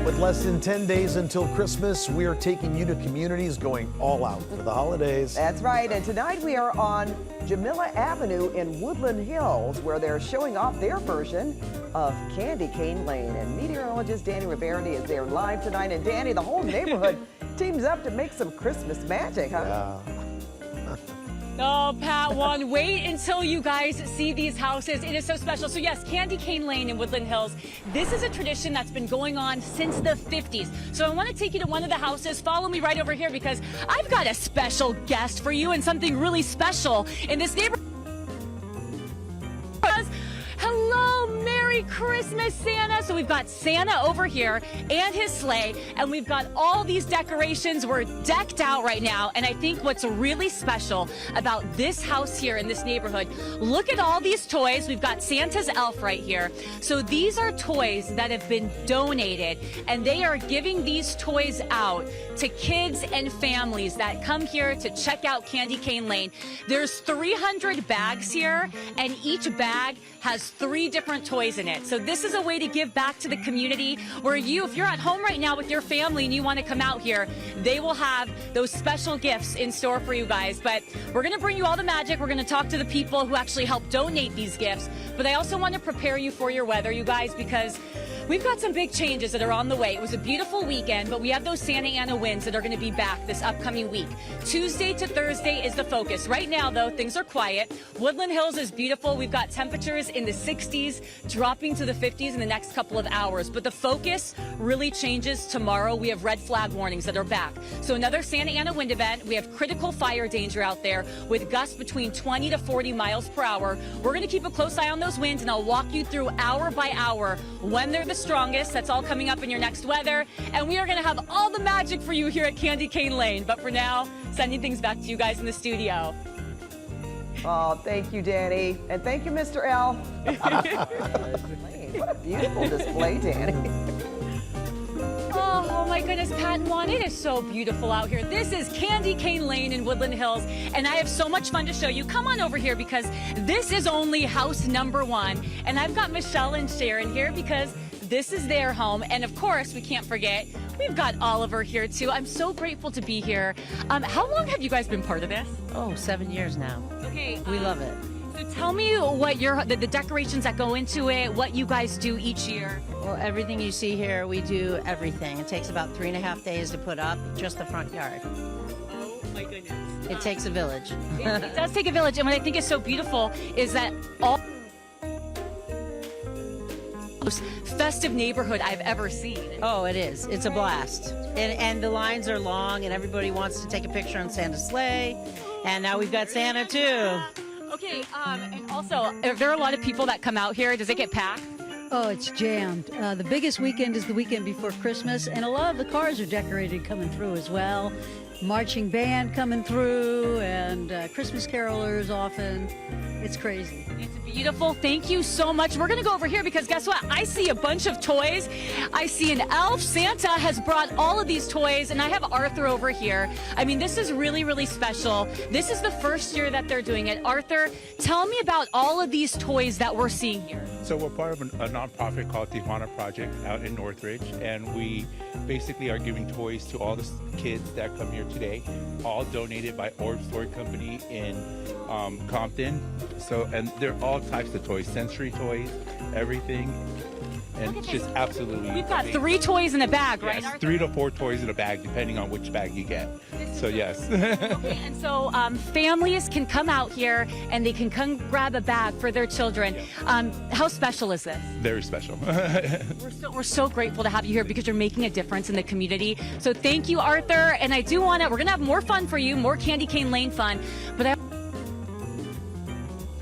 With less than 10 days until Christmas, we are taking you to communities going all out for the holidays. That's right, and tonight we are on Jamila Avenue in Woodland Hills, where they're showing off their version of Candy Cane Lane. And meteorologist Dani Ruberti is there live tonight. And Dani, the whole neighborhood teams up to make some Christmas magic, huh? Yeah. Oh, Pat, wait until you guys see these houses. It is so special. So yes, Candy Cane Lane in Woodland Hills. This is a tradition that's been going on since the 50s. So I want to take you to one of the houses. Follow me right over here because I've got a special guest for you and something really special in this neighborhood. Hello, Merry Christmas, Santa. So we've got Santa over here and his sleigh, and we've got all these decorations. We're decked out right now, and I think what's really special about this house here in this neighborhood, look at all these toys. We've got Santa's elf right here. So these are toys that have been donated, and they are giving these toys out to kids and families that come here to check out Candy Cane Lane. There's 300 bags here, and each bag has 3 different toys in it. So this is a way to give back to the community where if you're at home right now with your family and you want to come out here, they will have those special gifts in store for you guys. But we're going to bring you all the magic. We're going to talk to the people who actually help donate these gifts. But I also want to prepare you for your weather, you guys, because we've got some big changes that are on the way. It was a beautiful weekend, but we have those Santa Ana winds that are going to be back this upcoming week. Tuesday to Thursday is the focus. Right now, though, things are quiet. Woodland Hills is beautiful. We've got temperatures in the 60s, dropping to the 50s in the next couple of hours. But the focus really changes tomorrow. We have red flag warnings that are back. So another Santa Ana wind event. We have critical fire danger out there with gusts between 20 to 40 miles per hour. We're going to keep a close eye on those winds, and I'll walk you through hour by hour when they're the strongest. That's all coming up in your next weather. And we are going to have all the magic for you here at Candy Cane Lane. But for now, sending things back to you guys in the studio. Oh, thank you, Dani. And thank you, Mr. L. What a beautiful display, Dani. Oh my goodness, Pat and Juan, it is so beautiful out here. This is Candy Cane Lane in Woodland Hills, and I have so much fun to show you. Come on over here because this is only house number 1. And I've got Michelle and Sharon here because this is their home. And of course, we can't forget, we've got Oliver here too. I'm so grateful to be here. How long have you guys been part of this? Oh, 7 years now. Okay. We love it. So tell me what the decorations that go into it, what you guys do each year. Well, everything you see here, we do everything. It takes about 3.5 days to put up, just the front yard. Oh my goodness. It takes a village. It does take a village, and what I think is so beautiful is that all most festive neighborhood I've ever seen. Oh, it is. It's a blast. And the lines are long, and everybody wants to take a picture on Santa's sleigh. And now we've got Santa, too. Okay, and also, are there a lot of people that come out here? Does it get packed? Oh, it's jammed. The biggest weekend is the weekend before Christmas, and a lot of the cars are decorated coming through as well. Marching band coming through, and Christmas carolers often. It's crazy. It's beautiful. Thank you so much. We're going to go over here because guess what? I see a bunch of toys. I see an elf. Santa has brought all of these toys, and I have Arthur over here. I mean, this is really, really special. This is the first year that they're doing it. Arthur, tell me about all of these toys that we're seeing here. So we're part of a nonprofit called Tijuana Project out in Northridge, and we basically are giving toys to all the kids that come here today, all donated by Orbs Toy Company in Compton. So, and they're all types of toys, sensory toys, everything. And it's just absolutely We've got amazing. 3 toys in a bag, right? Yes, 3 to 4 toys in a bag, depending on which bag you get. So yes. Okay, and so families can come out here and they can come grab a bag for their children. How special is this? Very special. We're so grateful to have you here because you're making a difference in the community. So thank you, Arthur. And I do want to, we're going to have more fun for you, more Candy Cane Lane fun. But I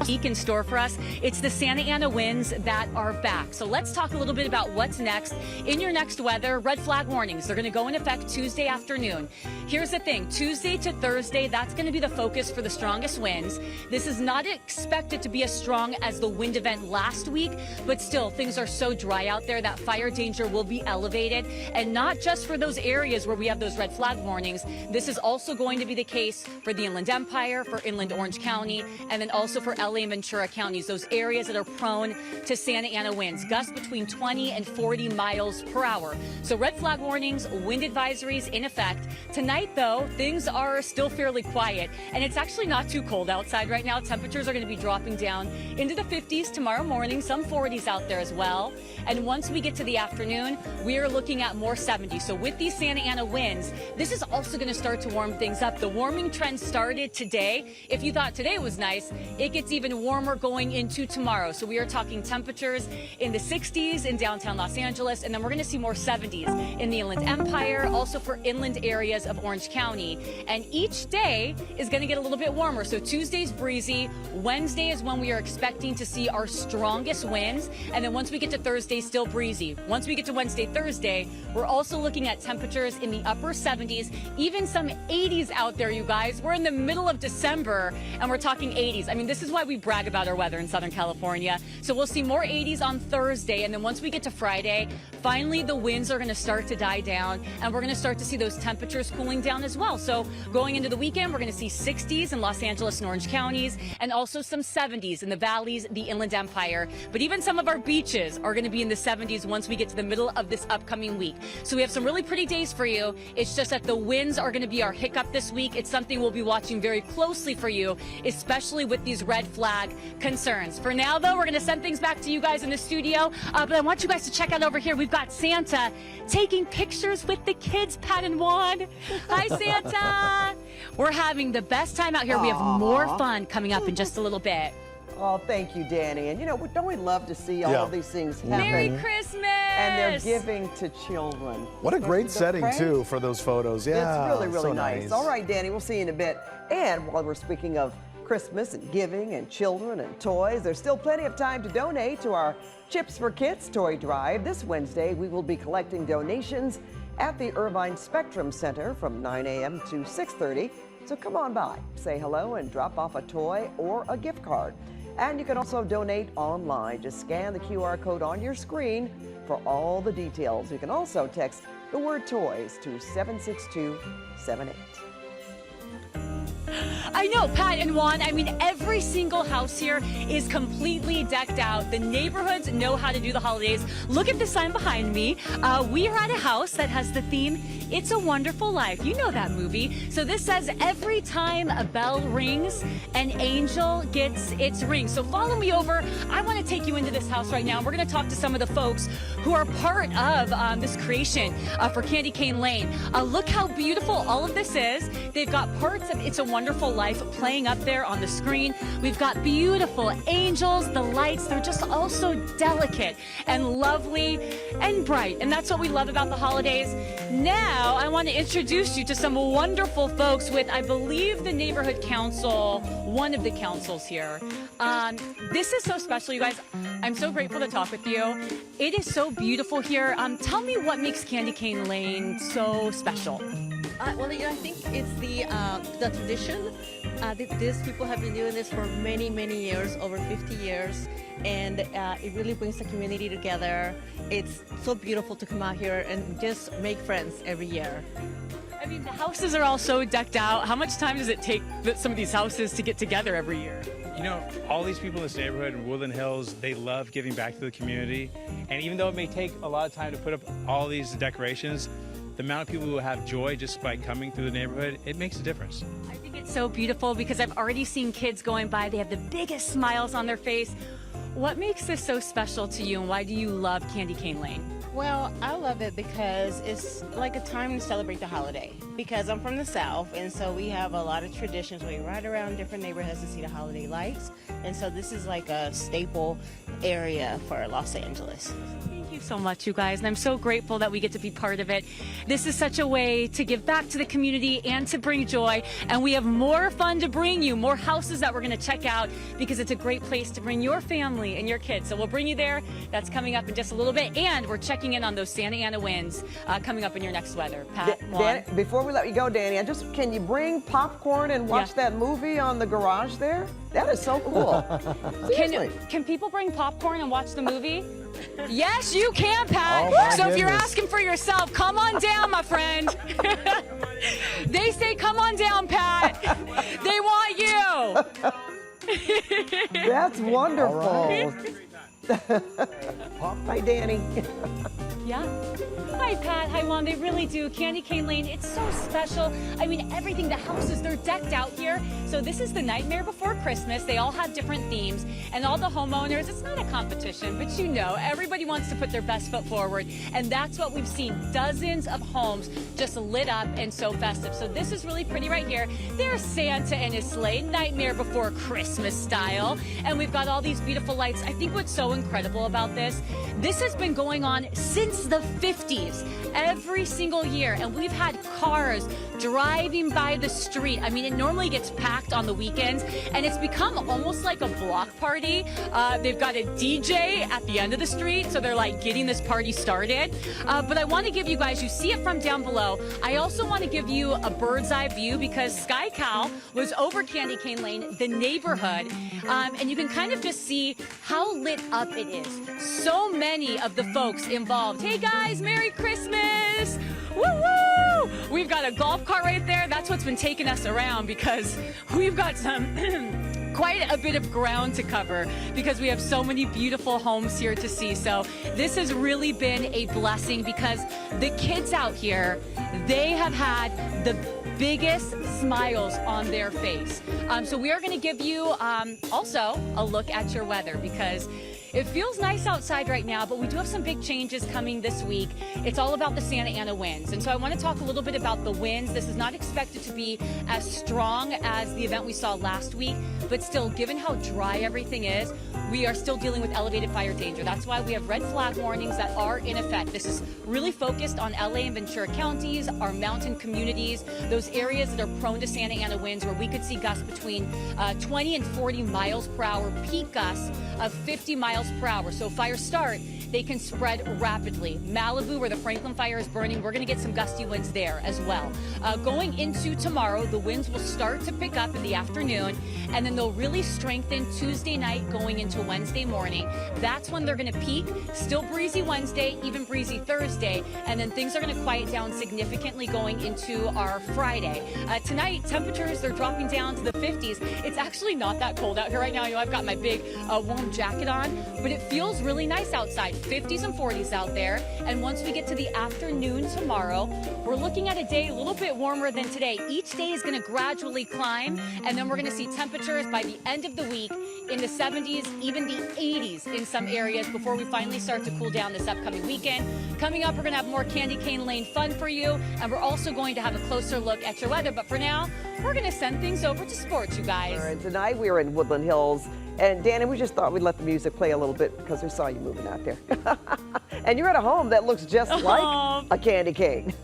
week in store for us. It's the Santa Ana winds that are back. So let's talk a little bit about what's next. In your next weather, red flag warnings. They're going to go in effect Tuesday afternoon. Here's the thing. Tuesday to Thursday, that's going to be the focus for the strongest winds. This is not expected to be as strong as the wind event last week, but still, things are so dry out there that fire danger will be elevated. And not just for those areas where we have those red flag warnings. This is also going to be the case for the Inland Empire, for Inland Orange County, and then also for LA LA and Ventura counties, those areas that are prone to Santa Ana winds, gusts between 20 and 40 miles per hour. So red flag warnings, wind advisories in effect. Tonight, though, things are still fairly quiet, and it's actually not too cold outside right now. Temperatures are going to be dropping down into the 50s tomorrow morning, some 40s out there as well. And once we get to the afternoon, we are looking at more 70s. So with these Santa Ana winds, this is also going to start to warm things up. The warming trend started today. If you thought today was nice, it gets even warmer going into tomorrow. So we are talking temperatures in the 60s in downtown Los Angeles, and then we're going to see more 70s in the Inland Empire, also for inland areas of Orange County. And each day is going to get a little bit warmer. So Tuesday's breezy. Wednesday is when we are expecting to see our strongest winds. And then once we get to Thursday, still breezy. Once we get to Wednesday, Thursday, we're also looking at temperatures in the upper 70s, even some 80s out there, you guys. We're in the middle of December and we're talking 80s. I mean, this is why we brag about our weather in Southern California. So we'll see more 80s on Thursday. And then once we get to Friday, finally the winds are going to start to die down and we're going to start to see those temperatures cooling down as well. So going into the weekend, we're going to see 60s in Los Angeles and Orange counties and also some 70s in the valleys, the Inland Empire. But even some of our beaches are going to be in the 70s once we get to the middle of this upcoming week. So we have some really pretty days for you. It's just that the winds are going to be our hiccup this week. It's something we'll be watching very closely for you, especially with these red flag concerns. For now, though, we're going to send things back to you guys in the studio. But I want you guys to check out over here. We've got Santa taking pictures with the kids, Pat and Juan. Hi, Santa. We're having the best time out here. We have more fun coming up in just a little bit. Oh, thank you, Dani. And you know, don't we love to see all of these things happen? Merry Christmas! And they're giving to children. What a great Especially the setting, pranks. too, for those photos. Yeah, It's really so nice. All right, Dani, we'll see you in a bit. And while we're speaking of Christmas and giving and children and toys, there's still plenty of time to donate to our Chips for Kids toy drive. This Wednesday, we will be collecting donations at the Irvine Spectrum Center from 9 a.m. to 6:30. So come on by, say hello, and drop off a toy or a gift card. And you can also donate online. Just scan the QR code on your screen for all the details. You can also text the word toys to 76278. I know, Pat and Juan, I mean, every single house here is completely decked out. The neighborhoods know how to do the holidays. Look at the sign behind me. We are at a house that has the theme, It's a Wonderful Life. You know that movie. So this says, every time a bell rings, an angel gets its ring. So follow me over. I want to take you into this house right now. We're going to talk to some of the folks who are part of this creation for Candy Cane Lane. Look how beautiful all of this is. They've got parts of It's a Wonderful Life playing up there on the screen. We've got beautiful angels, the lights, they're just all so delicate and lovely and bright. And that's what we love about the holidays. Now, I want to introduce you to some wonderful folks with, I believe, the neighborhood council, one of the councils here. This is so special, you guys. I'm so grateful to talk with you. It is so beautiful here. Tell me what makes Candy Cane Lane so special. Well, I think it's the tradition. These people have been doing this for many, many years, over 50 years, and it really brings the community together. It's so beautiful to come out here and just make friends every year. I mean, the houses are all so decked out. How much time does it take some of these houses to get together every year? You know, all these people in this neighborhood in Woodland Hills, they love giving back to the community. And even though it may take a lot of time to put up all these decorations, the amount of people who have joy just by coming through the neighborhood, it makes a difference. I think it's so beautiful because I've already seen kids going by. They have the biggest smiles on their face. What makes this so special to you, and why do you love Candy Cane Lane? Well, I love it because it's like a time to celebrate the holiday. Because I'm from the South, and so we have a lot of traditions where we ride around different neighborhoods to see the holiday lights. And so this is like a staple area for Los Angeles. Thank you so much, you guys, and I'm so grateful that we get to be part of it. This is such a way to give back to the community and to bring joy, and we have more fun to bring you, more houses that we're going to check out because it's a great place to bring your family and your kids. So we'll bring you there. That's coming up in just a little bit, and we're checking in on those Santa Ana winds coming up in your next weather. Pat, Juan? Before we let you go, Dani, can you bring popcorn and watch that movie on the garage there? That is so cool. Can people bring popcorn and watch the movie? Yes, you can, Pat. Oh, so if you're goodness. asking for yourself, come on down, my friend. They say, come on down, Pat. They want you. That's wonderful. All Hi, Dani. Yeah. Hi, Pat. Hi, Mom. They really do. Candy Cane Lane, it's so special. I mean, everything, the houses, they're decked out here. So this is the nightmare before Christmas. They all have different themes. And all the homeowners, it's not a competition, but you know, everybody wants to put their best foot forward. And that's what we've seen. Dozens of homes just lit up and so festive. So this is really pretty right here. There's Santa and his sleigh, nightmare before Christmas style. And we've got all these beautiful lights. I think what's so incredible about this has been going on since the 50s, every single year. And we've had cars driving by the street. I mean, it normally gets packed on the weekends, and it's become almost like a block party. They've got a DJ at the end of the street, so they're like getting this party started. But I want to give you guys, you see it from down below. I also want to give you a bird's eye view because Sky Cow was over Candy Cane Lane, the neighborhood, and you can kind of just see how lit up it is. So many of the folks involved. Hey guys, Merry Christmas! Woo woo! We've got a golf cart right there. That's what's been taking us around because we've got some quite a bit of ground to cover because we have so many beautiful homes here to see. So this has really been a blessing because the kids out here, they have had the biggest smiles on their face. So we are going to give you also a look at your weather because it feels nice outside right now, but we do have some big changes coming this week. It's all about the Santa Ana winds. And so I want to talk a little bit about the winds. This is not expected to be as strong as the event we saw last week, but still, given how dry everything is, we are still dealing with elevated fire danger. That's why we have red flag warnings that are in effect. This is really focused on LA and Ventura counties, our mountain communities, those areas that are prone to Santa Ana winds where we could see gusts between 20 and 40 miles per hour, peak gusts of 50 miles per hour. So fires start, they can spread rapidly. Malibu, where the Franklin fire is burning, we're going to get some gusty winds there as well. Going into tomorrow, the winds will start to pick up in the afternoon, and then they'll really strengthen Tuesday night going into Wednesday morning. That's when they're going to peak. Still breezy Wednesday, even breezy Thursday, and then things are going to quiet down significantly going into our Friday. Tonight, temperatures, they're dropping down to the 50s. It's actually not that cold out here right now. You know, I've got my big warm jacket on, but it feels really nice outside. 50s and 40s out there. And once we get to the afternoon tomorrow, we're looking at a day a little bit warmer than today. Each day is going to gradually climb, and then we're going to see temperatures by the end of the week in the 70s, even the 80s in some areas before we finally start to cool down this upcoming weekend. Coming up, we're going to have more Candy Cane Lane fun for you, and we're also going to have a closer look at your weather. But for now, we're going to send things over to sports, you guys. All right, tonight we are in Woodland Hills. And Dani, we just thought we'd let the music play a little bit because we saw you moving out there. And you're at a home that looks just like a candy cane.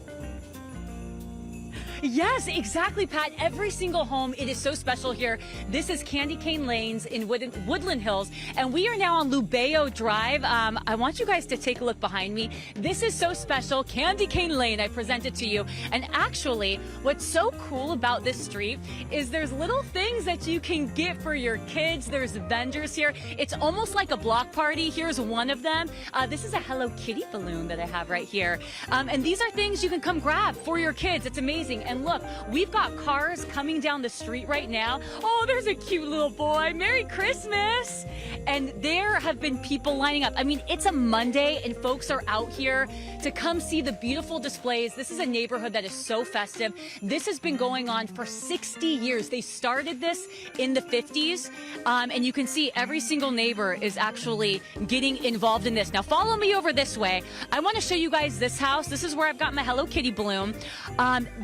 Yes, exactly, Pat. Every single home, it is so special here. This is Candy Cane Lanes in Woodland Hills, and we are now on Lubeo Drive. I want you guys to take a look behind me. This is so special. Candy Cane Lane, I present it to you. And actually, what's so cool about this street is there's little things that you can get for your kids. There's vendors here. It's almost like a block party. Here's one of them. This is a Hello Kitty balloon that I have right here. And these are things you can come grab for your kids. It's amazing. And look, we've got cars coming down the street right now. Oh, there's a cute little boy. Merry Christmas. And there have been people lining up. I mean, it's a Monday and folks are out here to come see the beautiful displays. This is a neighborhood that is so festive. This has been going on for 60 years. They started this in the 50s. And you can see every single neighbor is actually getting involved in this. Now, follow me over this way. I want to show you guys this house. This is where I've got my Hello Kitty balloon.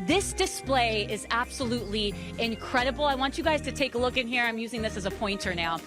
This display is absolutely incredible. I want you guys to take a look in here. I'm using this as a pointer now.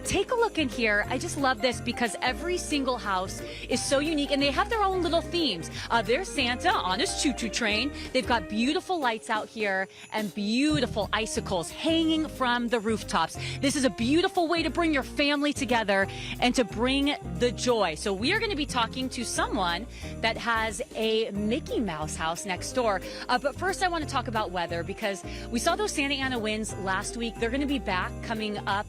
Take a look in here. I just love this because every single house is so unique and they have their own little themes. There's Santa on his choo-choo train. They've got beautiful lights out here and beautiful icicles hanging from the rooftops. This is a beautiful way to bring your family together and to bring the joy. So we are going to be talking to someone that has a Mickey Mouse house next door. But first, I want to talk about weather because we saw those Santa Ana winds last week. They're going to be back coming up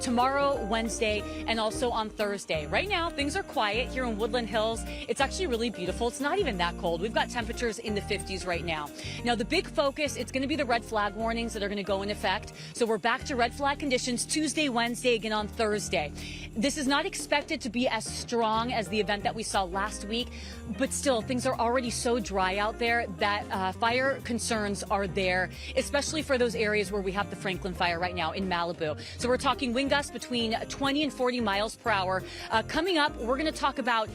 tomorrow, Wednesday, and also on Thursday. Right now, things are quiet here in Woodland Hills. It's actually really beautiful. It's not even that cold. We've got temperatures in the 50s right now. Now, the big focus, it's going to be the red flag warnings that are going to go in effect. So we're back to red flag conditions Tuesday, Wednesday, again on Thursday. This is not expected to be as strong as the event that we saw last week, but still, things are already so dry out there that fire concerns are there, especially for those areas where we have the Franklin fire right now in Malibu. So we're talking wind gusts between 20 and 40 miles per hour. Coming up, we're going to talk about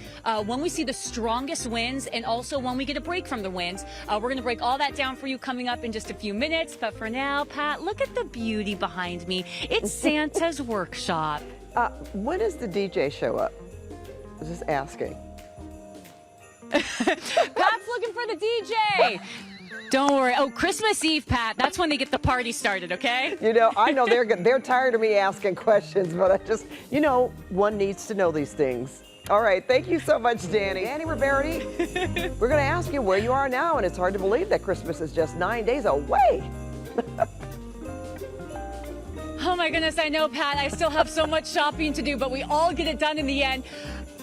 when we see the strongest winds and also when we get a break from the winds. We're going to break all that down for you coming up in just a few minutes. But for now, Pat, look at the beauty behind me. It's Santa's workshop. When does the DJ show up? Just asking. Pat's looking for the DJ. Don't worry. Oh, Christmas Eve, Pat. That's when they get the party started, okay? You know, I know they're tired of me asking questions, but I just, you know, one needs to know these things. All right, thank you so much, Dani. Dani Ruberti, we're going to ask you where you are now, and it's hard to believe that Christmas is just 9 days away. Oh my goodness, I know, Pat. I still have so much shopping to do, but we all get it done in the end.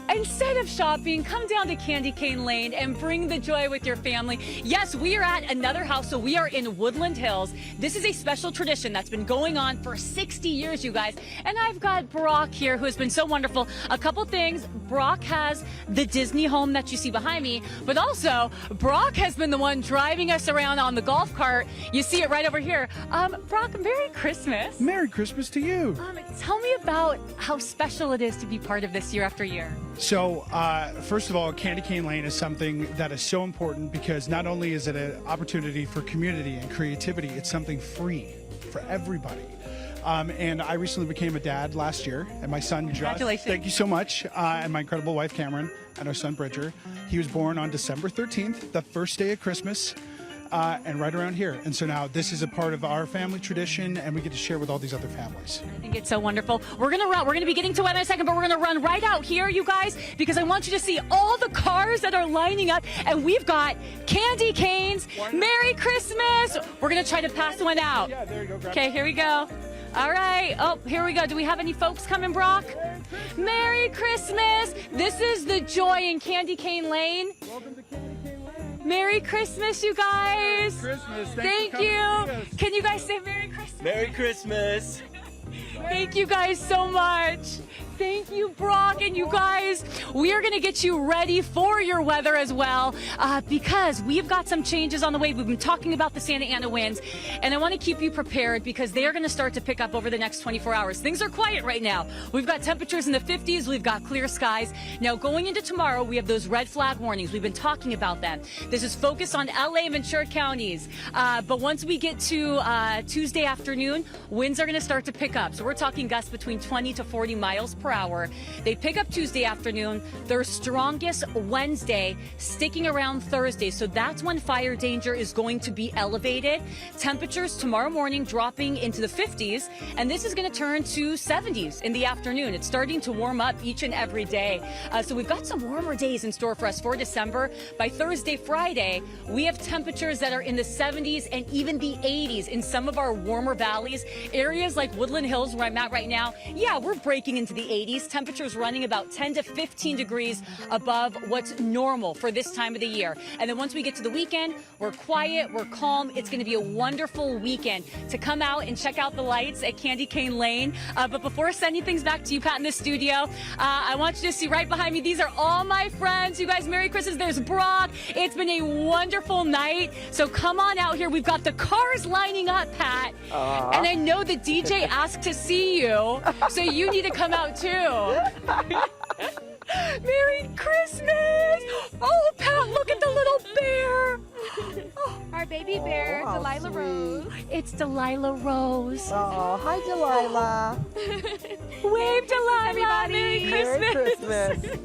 Instead of shopping, come down to Candy Cane Lane and bring the joy with your family. Yes, we are at another house, so we are in Woodland Hills. This is a special tradition that's been going on for 60 years, you guys. And I've got Brock here, who has been so wonderful. A couple things. Brock has the Disney home that you see behind me, but also Brock has been the one driving us around on the golf cart. You see it right over here. Brock, Merry Christmas. Merry Christmas to you. Tell me about how special it is to be part of this year after year. So, first of all, Candy Cane Lane is something that is so important because not only is it an opportunity for community and creativity, it's something free for everybody. And I recently became a dad last year, and my son Josh. Congratulations. Thank you so much. And my incredible wife Cameron and our son Bridger. He was born on December 13th, the first day of Christmas. And right around here. And so now this is a part of our family tradition, and we get to share with all these other families. I think it's so wonderful. We're going to run. We're going to be getting to weather in a second, but we're going to run right out here, you guys, because I want you to see all the cars that are lining up, and we've got candy canes. Merry Christmas. We're going to try to pass one out. Yeah, there you go. Okay, here we go. All right. Oh, here we go. Do we have any folks coming, Brock? Merry Christmas. This is the joy in Candy Cane Lane. Welcome to Candy Cane Lane. Merry Christmas, you guys. Merry Christmas. Thank you. Can you guys say Merry Christmas? Merry Christmas. Thank you guys so much. Thank you, Brock, and you guys. We are going to get you ready for your weather as well because we've got some changes on the way. We've been talking about the Santa Ana winds, and I want to keep you prepared because they are going to start to pick up over the next 24 hours. Things are quiet right now. We've got temperatures in the 50s. We've got clear skies. Now, going into tomorrow, we have those red flag warnings. We've been talking about them. This is focused on LA and Ventura counties. But once we get to Tuesday afternoon, winds are going to start to pick up. So we're talking gusts between 20 to 40 miles per hour. They pick up Tuesday afternoon. Their strongest Wednesday, sticking around Thursday. So that's when fire danger is going to be elevated. Temperatures tomorrow morning dropping into the 50s, and this is going to turn to 70s in the afternoon. It's starting to warm up each and every day. So we've got some warmer days in store for us for December. By Thursday, Friday, we have temperatures that are in the 70s and even the 80s in some of our warmer valleys. Areas like Woodland Hills, where I'm at right now, yeah, we're breaking into the 80s. Temperatures running about 10 to 15 degrees above what's normal for this time of the year. And then once we get to the weekend, we're quiet, we're calm. It's going to be a wonderful weekend to come out and check out the lights at Candy Cane Lane. But before sending things back to you, Pat, in the studio, I want you to see right behind me. These are all my friends. You guys, Merry Christmas. There's Brock. It's been a wonderful night. So come on out here. We've got the cars lining up, Pat. And I know the DJ asked to see you, so you need to come out too. Merry Christmas! Oh, Pat, look at the little bear. Our baby bear, how Delilah sweet. Rose. It's Delilah Rose. Oh, hi, Delilah. Wave, Delilah. Everybody. Merry Christmas. Merry Christmas.